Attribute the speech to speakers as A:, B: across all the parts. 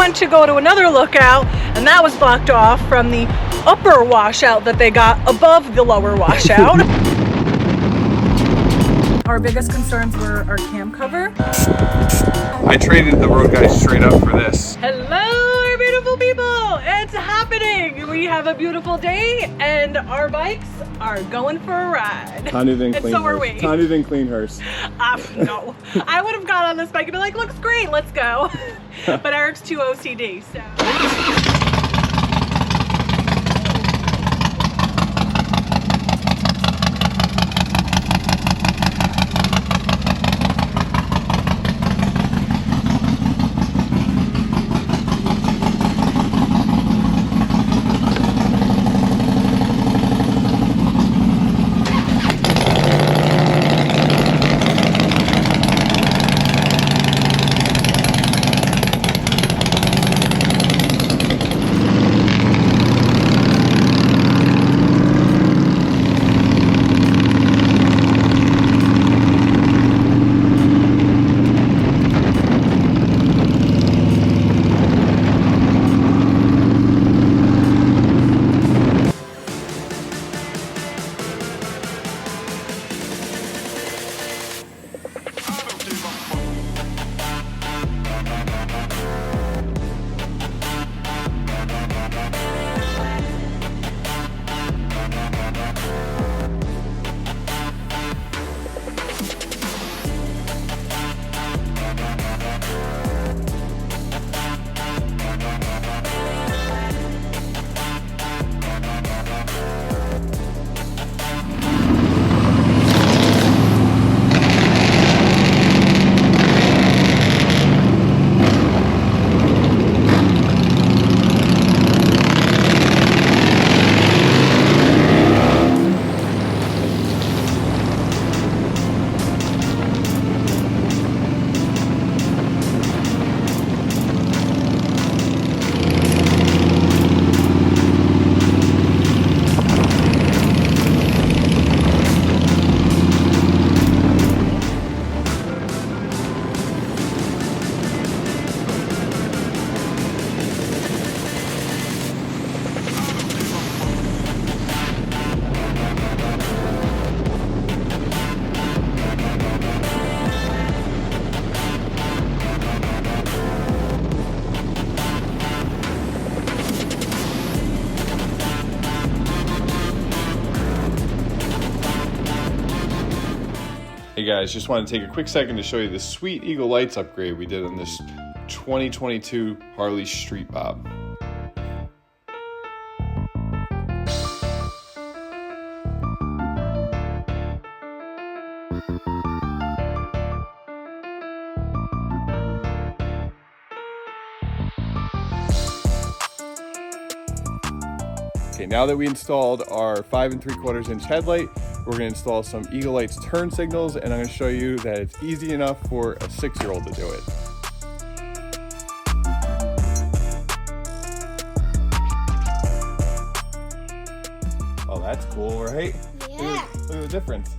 A: on to go to another lookout, and that was blocked off from the upper washout that they got above the lower washout. Our biggest concerns were our cam cover.
B: I traded the road guys straight up for this.
A: Hello, our beautiful people! It's happening! We have a beautiful day, and our bikes are going for a ride.
C: Can't even
A: and
C: clean
A: so
C: hers.
A: are we.
C: Can't even clean hers.
A: No. I would have got on this bike and be like, looks great, let's go. But Eric's too OCD, so.
B: Hey guys, just want to take a quick second to show you the sweet Eagle Lights upgrade we did on this 2022 Harley Street Bob. Okay, now that we installed our 5 3/4 inch headlight, we're going to install some Eagle Lights turn signals, and I'm going to show you that it's easy enough for a 6-year-old to do it. Oh, that's cool, right?
D: Yeah.
B: Look at the difference.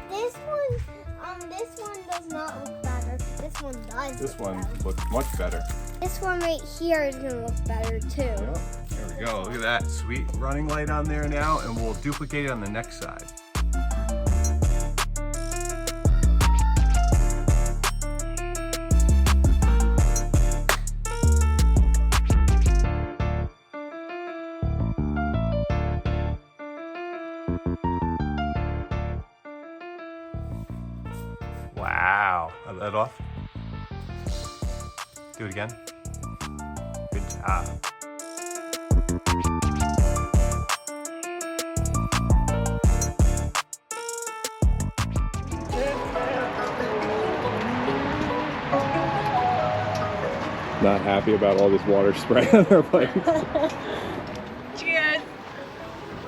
D: This one does not look better. This one does.
B: This one looks much better.
D: This one right here is gonna look better too.
B: Yep. There we go. Look at that sweet running light on there now, and we'll duplicate it on the next side. Wow. Let that off. Do it again. Good job.
C: Not happy about all this water spray on our bikes.
A: Cheers.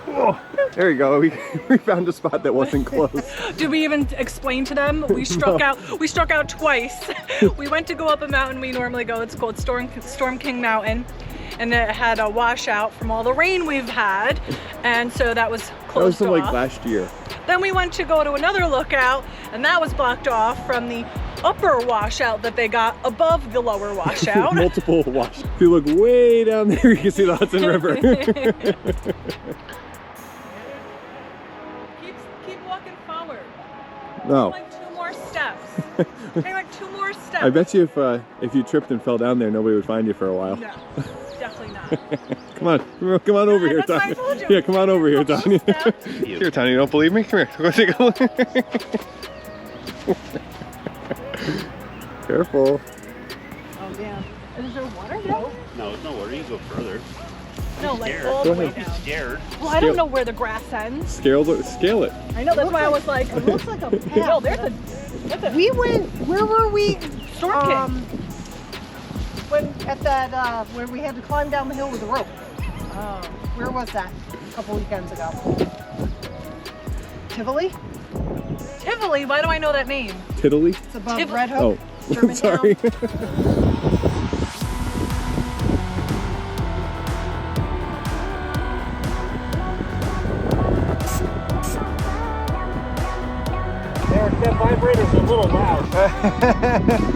C: Whoa, there you go. We found a spot that wasn't close.
A: Did we even explain to them? We struck out. We struck out twice. We went to go up a mountain we normally go. It's called Storm King Mountain, and it had a washout from all the rain we've had, and so that was closed
C: That was from
A: off.
C: like last year.
A: Then we went to go to another lookout, and that was blocked off from the upper washout that they got above the lower washout.
C: Multiple wash. If you look way down there, you can see the Hudson River.
A: Keep walking forward.
C: No.
A: Like 2 more steps. Take like 2 more steps.
C: I bet you if you tripped and fell down there, nobody would find you for a while.
A: No, definitely not.
C: Come on over here,
A: That's what I
C: Tanya.
A: told you.
C: Yeah, come on over here, Tanya.
B: Here, Tanya, you don't believe me? Come here. Go take a look.
C: Careful.
A: Oh damn. Is there water now?
E: No, there's no water. You can go further.
A: No, like
E: Scared.
A: all the way
C: Go
A: down.
E: Scared.
A: Well, I don't know where the grass ends.
C: Scale it.
A: I know, that's why I was like,
F: It looks like a path.
A: no, that's a
F: We went, where were we?
A: Storm King.
F: When at that, where we had to climb down the hill with the rope.
A: Oh.
F: Where was that? A couple weekends ago. Tivoli?
A: Tivoli, why do I know that name?
C: Tiddly?
F: It's above
A: Tivoli.
F: Red Hook.
C: Oh,
A: Germantown.
C: sorry.
E: That vibrator's a little loud.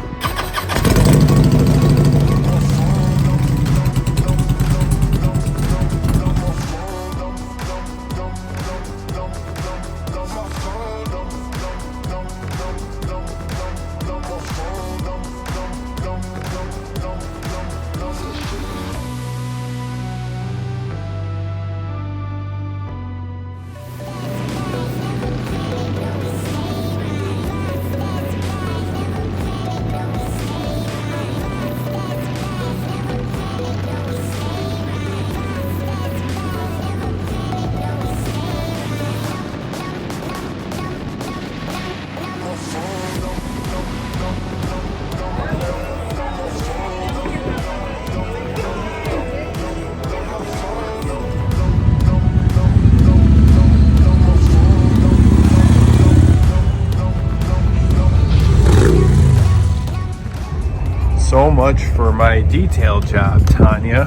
B: So much for my detail job, Tanya.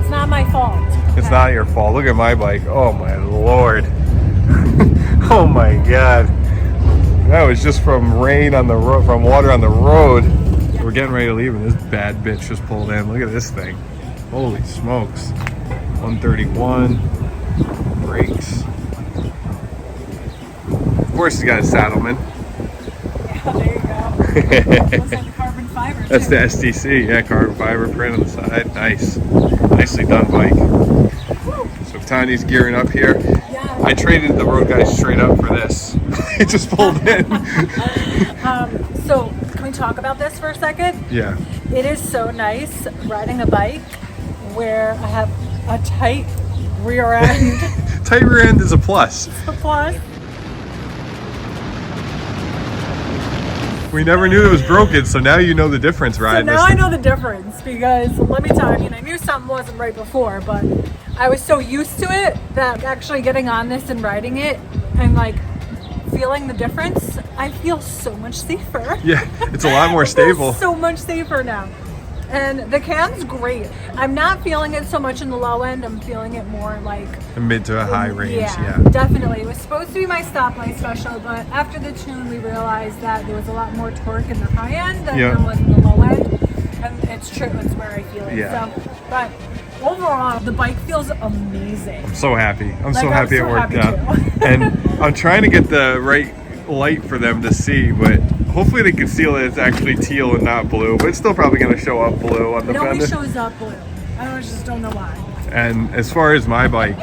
A: It's not my fault.
B: It's not your fault. Look at my bike. Oh my lord. Oh my god. That was just from rain on the road, from water on the road. We're getting ready to leave and this bad bitch just pulled in. Look at this thing. Holy smokes. 131. Brakes. Of course he's got a Saddlemen.
A: Yeah, there you go. Looks like carbon fiber.
B: That's
A: too.
B: the STC, yeah, carbon fiber print on the side. Nice. Nicely done, Mike. So Tanya's gearing up here.
A: Yeah.
B: I traded the road guy straight up for this. He just pulled in.
A: So can we talk about this for a second?
B: Yeah.
A: It is so nice riding a bike where I have a tight rear end.
B: Tight rear end is a plus.
A: Plus,
B: We never knew it was broken, so now you know the difference,
A: so
B: riding
A: now
B: this.
A: I know the difference because let me tell you, I mean, I knew something wasn't right before, but I was so used to it that actually getting on this and riding it and like feeling the difference, I feel so much safer.
B: Yeah, it's a lot more
A: I feel
B: stable.
A: so much safer now. And the can's great. I'm not feeling it so much in the low end. I'm feeling it more like
B: A mid to a high range, yeah.
A: Definitely. It was supposed to be my stoplight special, but after the tune, we realized that there was a lot more torque in the high end than
B: Yeah.
A: there was in the low end. And it's true. It's where I feel it.
B: Yeah.
A: So, but overall, the bike feels amazing.
B: I'm so happy. I'm
A: Like,
B: so
A: I'm
B: happy it
A: so
B: worked
A: happy
B: out.
A: too.
B: And I'm trying to get the right light for them to see, but hopefully they can see that it's actually teal and not blue, but it's still probably going to show up blue on the
A: It always
B: fender.
A: shows up blue. Just don't know why.
B: And as far as my bike,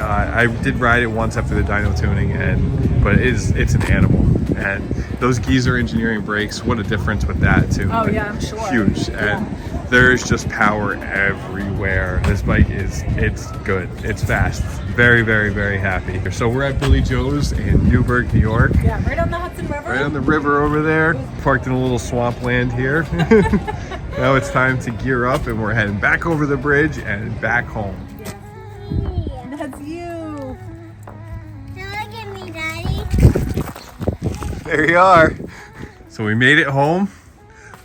B: I did ride it once after the dyno tuning, but it's an animal. And those Geezer engineering brakes, what a difference with that too.
A: Oh,
B: Like,
A: yeah, I'm sure.
B: Huge. And there's just power everywhere. This bike it's good. It's fast. Very, very, very happy. So we're at Billy Joe's in Newburgh, New York.
A: Yeah, right on the Hudson River.
B: Right on the river over there. Parked in a little swampland here. Now it's time to gear up and we're heading back over the bridge and back home.
A: That's you.
D: Look at me, Daddy.
B: There you are. So we made it home.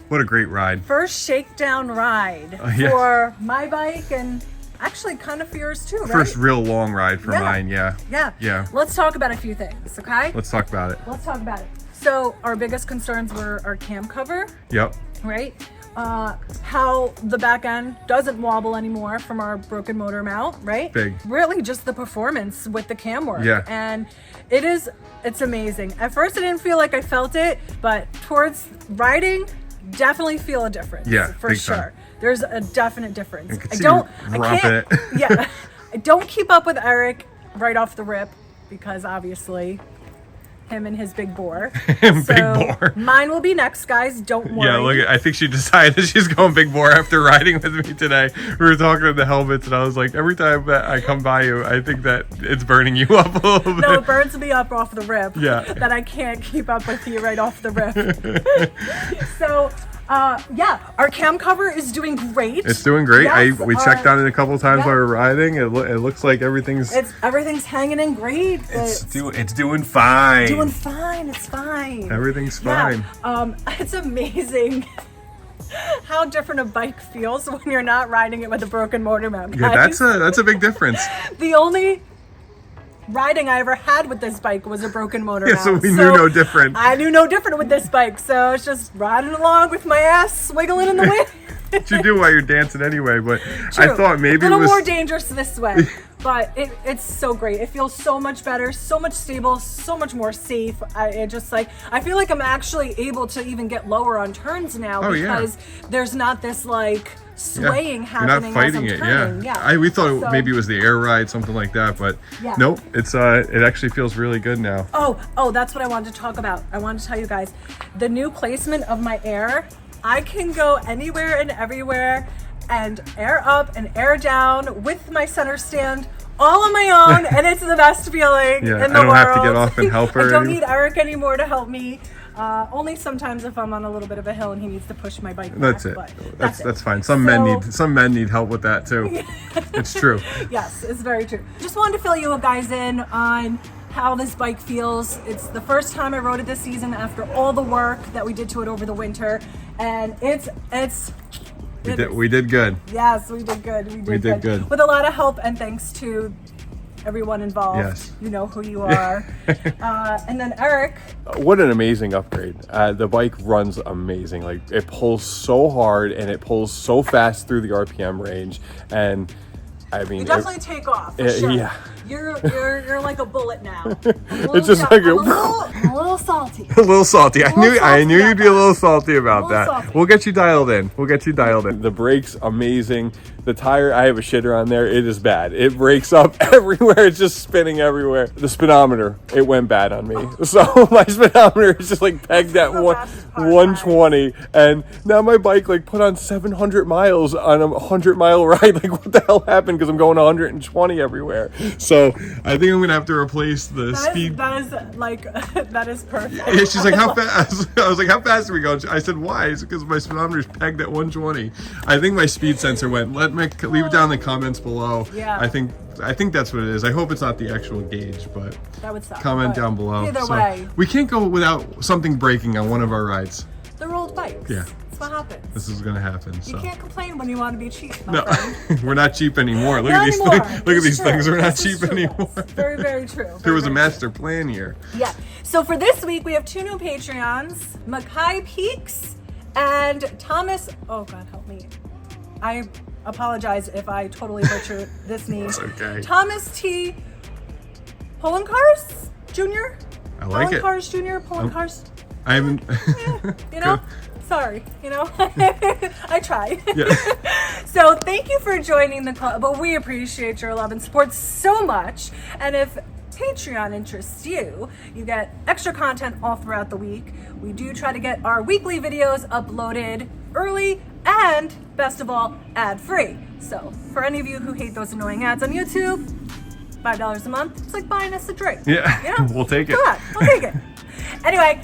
B: What a great ride.
A: First shakedown ride
B: yeah.
A: for my bike and actually kind of for yours too, right?
B: First real long ride for mine, yeah.
A: Yeah. Let's talk about a few things, okay?
B: Let's talk about it.
A: Let's talk about it. So our biggest concerns were our cam cover,
B: Yep.
A: right? How the back end doesn't wobble anymore from our broken motor mount, right?
B: Big.
A: Really just the performance with the cam work.
B: Yeah.
A: And it's amazing. At first I didn't feel like I felt it, but towards riding, definitely feel a difference.
B: Yeah,
A: for
B: big
A: sure.
B: time.
A: There's a definite difference.
B: I can't.
A: Yeah. I don't keep up with Eric right off the rip because obviously him and his big bore.
B: Big bore.
A: Mine will be next, guys. Don't worry.
B: Yeah, look, I think she decided she's going big bore after riding with me today. We were talking to the helmets, and I was like, every time that I come by you, I think that it's burning you up a little bit.
A: No, it burns me up off the rip.
B: Yeah.
A: That I can't keep up with you right off the rip. So, yeah, our cam cover is doing great.
B: It's doing great.
A: Yes,
B: We checked on it a couple times while we were riding. It looks like everything's
A: hanging in great.
B: it's doing fine.
A: Doing fine. It's fine.
B: Everything's fine.
A: Yeah. It's amazing how different a bike feels when you're not riding it with a broken motor mount.
B: Yeah,
A: guys.
B: that's a big difference.
A: The only riding I ever had with this bike was a broken motor
B: Yeah,
A: mount.
B: so we knew no different.
A: I knew no different with this bike, so it's just riding along with my ass wiggling in the wind.
B: What you do while you're dancing anyway, but
A: True.
B: I thought maybe
A: a little
B: it was
A: more dangerous this way, but it's so great. It feels so much better, so much stable, so much more safe. I feel like I'm actually able to even get lower on turns now because there's not this like swaying happening.
B: You're not fighting
A: as I'm
B: it,
A: turning.
B: yeah. We thought maybe it was the air ride, something like that, but nope. It's it actually feels really good now.
A: Oh, that's what I wanted to talk about. I wanted to tell you guys the new placement of my air. I can go anywhere and everywhere and air up and air down with my center stand all on my own, and it's the best feeling in the world.
B: I don't have to get off and help her.
A: I don't need Eric anymore to help me. Only sometimes if I'm on a little bit of a hill and he needs to push my bike back.
B: That's it.
A: But
B: That's fine. Some men need help with that too. It's true.
A: Yes, it's very true. Just wanted to fill you guys in on how this bike feels. It's the first time I rode it this season after all the work that we did to it over the winter, and
B: we did good.
A: Yes, we did good.
B: We did good.
A: With a lot of help and thanks to everyone involved.
B: Yes.
A: You know who you are. And then Eric.
C: What an amazing upgrade. The bike runs amazing. Like, it pulls so hard and it pulls so fast through the RPM range. And I mean,
A: you definitely take off. For sure.
C: Yeah.
A: You're like a bullet now.
C: It's just like
A: I'm a little salty.
B: A little salty. I knew you'd be a little salty about that.
A: Salty.
B: We'll get you dialed in.
C: The brakes, amazing. The tire, I have a shitter on there. It is bad. It breaks up everywhere. It's just spinning everywhere. The speedometer, it went bad on me. So my speedometer is just like pegged at 120. And now my bike like put on 700 miles on a 100-mile ride. Like, what the hell happened? Because I'm going 120 everywhere. So I think I'm going to have to replace the speed.
A: That is perfect.
B: Yeah, she's like, how fast? I was like, how fast are we going? I said, why? It's because my speedometer is pegged at 120. I think my speed sensor went. Leave it down in the comments below.
A: Yeah.
B: I think that's what it is. I hope it's not the actual gauge, but
A: that would suck.
B: comment down below.
A: Either way.
B: We can't go without something breaking on one of our rides.
A: They're old bikes.
B: Yeah.
A: That's what happens.
B: This is going to happen.
A: You
B: So.
A: can't complain when you want to be cheap, my
B: No,
A: friend.
B: we're not cheap anymore. Look
A: Not
B: at these
A: anymore.
B: things. Look at these things. We're not
A: This is
B: cheap
A: true.
B: anymore.
A: Yes. Very, very true.
B: There was a
A: Very,
B: master plan here.
A: Yeah. So for this week, we have 2 new Patreons, Mackay Peaks and Thomas. Oh God, help me. I apologize if I totally butcher this name.
B: It's okay.
A: Thomas T. Pulling Cars Jr.
B: I like
A: Pulling
B: it.
A: Cars Jr. Pulling Cars.
B: I haven't.
A: You know.
B: Good.
A: Sorry. You know. I try.
B: Yeah.
A: So thank you for joining the club. But we appreciate your love and support so much. And if Patreon interests you, you get extra content all throughout the week. We do try to get our weekly videos uploaded early and, best of all, ad-free. So for any of you who hate those annoying ads on YouTube, $5 a month, it's like buying us a drink.
B: Yeah.
A: You know?
B: We'll take it.
A: Come on, we'll take it. Anyway,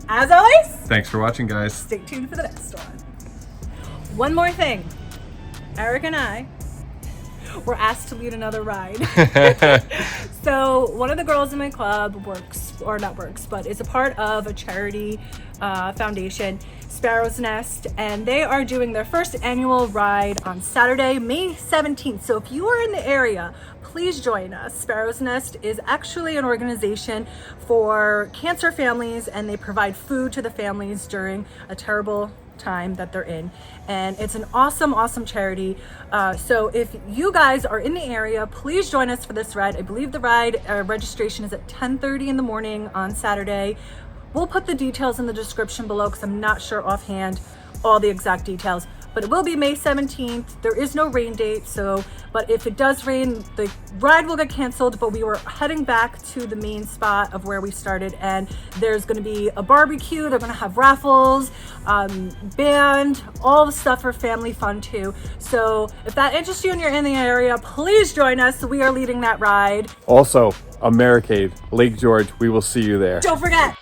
A: as always,
B: Thanks for watching, guys.
A: stay tuned for the next one. One more thing. Eric and I were asked to lead another ride. So one of the girls in my club is a part of a charity foundation. Sparrow's Nest, and they are doing their first annual ride on Saturday, May 17th. So if you are in the area, please join us. Sparrow's Nest is actually an organization for cancer families, and they provide food to the families during a terrible time that they're in, and it's an awesome charity. So if you guys are in the area, please join us for this ride. I believe the ride registration is at 10:30 in the morning on Saturday. We'll put the details in the description below because I'm not sure offhand all the exact details, but it will be May 17th. There is no rain date, but if it does rain, the ride will get canceled. But we were heading back to the main spot of where we started, and there's going to be a barbecue. They're going to have raffles, band, all the stuff for family fun too. So if that interests you and you're in the area, please join us. We are leading that ride.
C: Also, Americade, Lake George, we will see you there.
A: Don't forget.